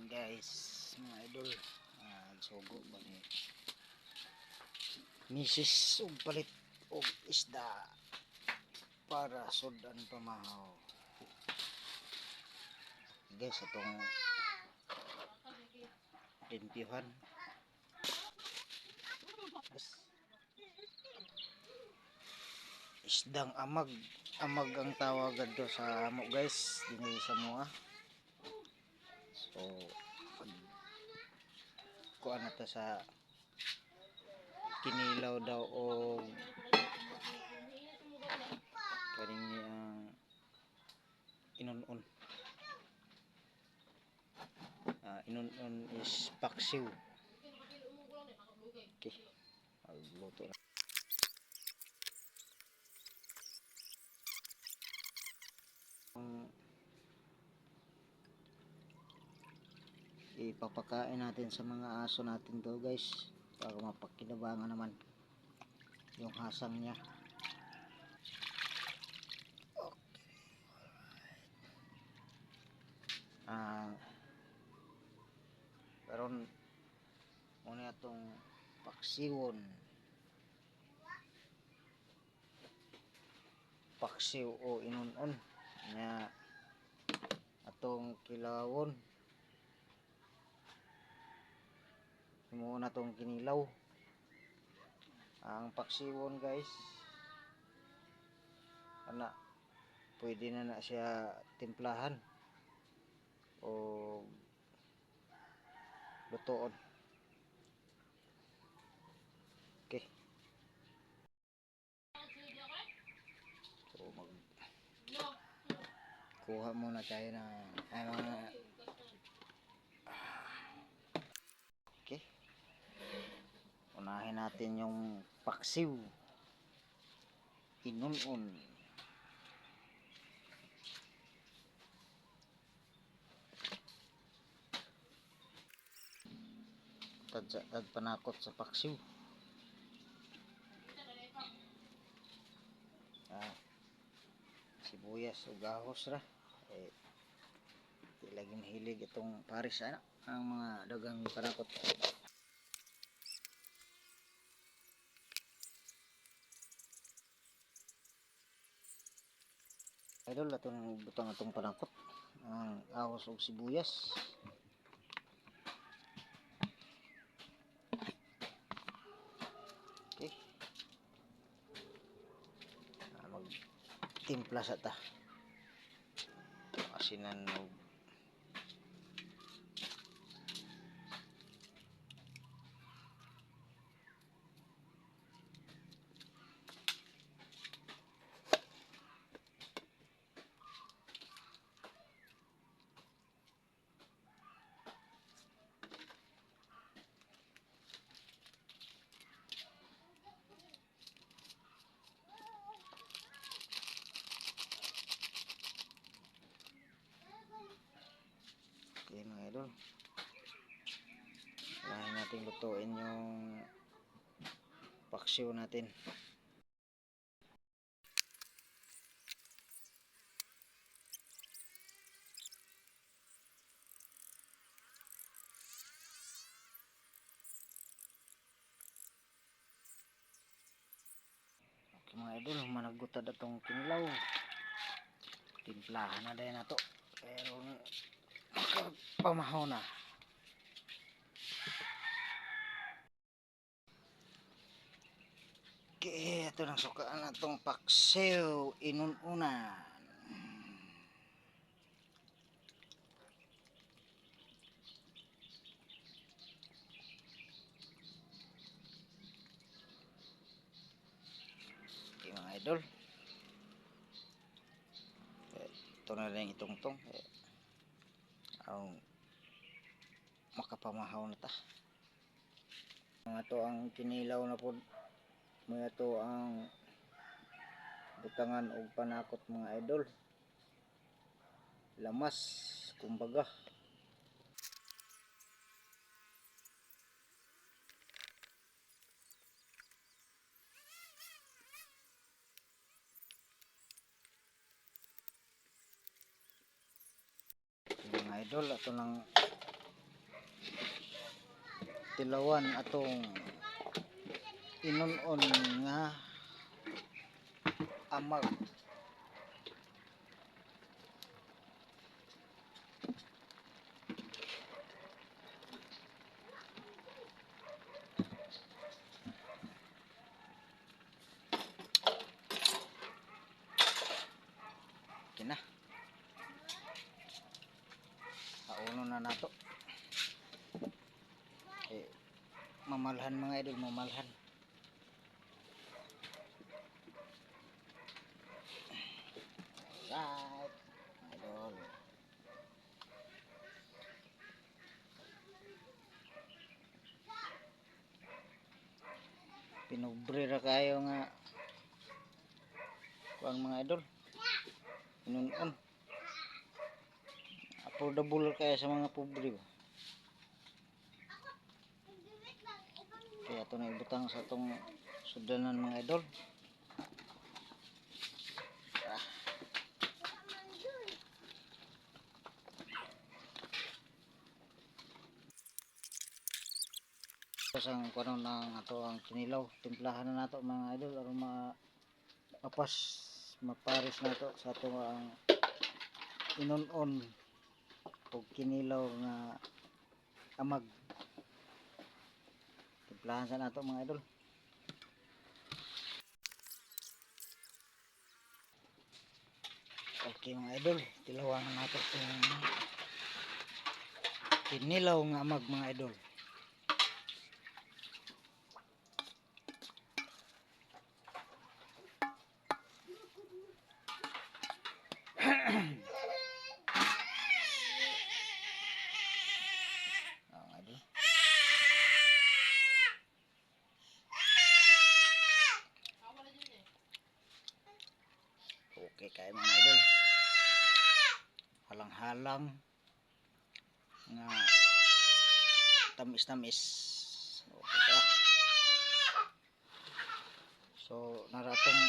Guys, mga idol, sugo ba ni misis og palit og isda para sudan pamahaw. Guys, atong limpyuhan. Isdang amag ang tawagan to sa amo guys, dinhi sa mua. So kuan na ta sa kinilaw daw o kaning ni ang inunon. Inunon is paksiw. Okay, magluto na. Ipapakain natin sa mga aso natin to guys para mapakinabangan naman yung hasang niya. Karon muna itong paksiwon, paksiw o inunon nya atong kilawon muna itong kinilaw. Ang paksiwon guys pwede na siya timplahan o lutoon. Okay, so kuha muna tayo ng okay, unahin natin yung paksiw inunon. Tad panakot sa paksiw. Sibuyas o gahos ra di lagi mahilig itong paris ang mga dagang panakot. Idol, atong butang atong panakot ang ahos o sibuyas. Okay, magtimpla sa ta asinan og okay mga idol, lahat natin lutuin yung paksiw natin. Okay mga idol, managutad atong kinilaw, timplahan na dahil na to pero pamahaw na. Okay, ito nang sukaan na itong paksiw inununan. Okay mga idol, ito na rin itong ang makapamahaw na ta. Mga to ang kinilaw na po, mga to ang butangan o panakot mga idol, lamas kumbaga. Mga idol, ito nang tilawan atong inunon nga amag. Okay na. Pauno na nato. Mamalhan mga idol, mamalhan. Right, idol. Pinubre ra kayo nga kuang mga idol. Inunon. Affordable kaya sa mga pobre ba. Kaya ito na ibutang sa itong sudanan mga idol. Ang kuno ng ato ang kinilaw, timplahan na nato mga idol aron maapas maparis nato sa ato ang inunon ug kinilaw nga amag. Timplahan sa nato mga idol. Okay mga idol, tilawan na nato itong kinilaw nga amag mga idol. Okay kaya mga idol. Halang-halang nga tamis-tamis. Okay ka. So naratong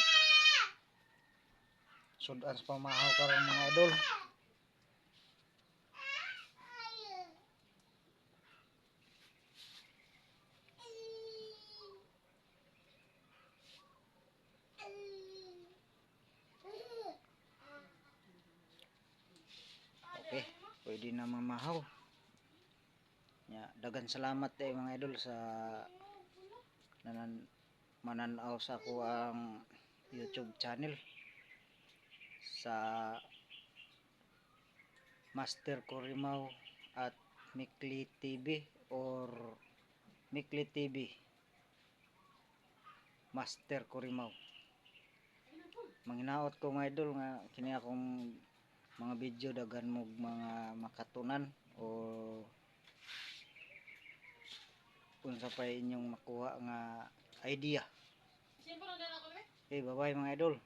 sudan sa pamahaw karon mga idol. Okay, pwede na mamahaw. Dagan salamat mga idol sa mananaw sa ako ang YouTube channel sa Master Corimaw at Mikli TV or Mikli TV Master Corimaw. Manginaot ko mga idol nga kini akong mga video dagan mo mga makatunan o unsa pa inyong makuha nga idea. Okay, bye bye mga idol.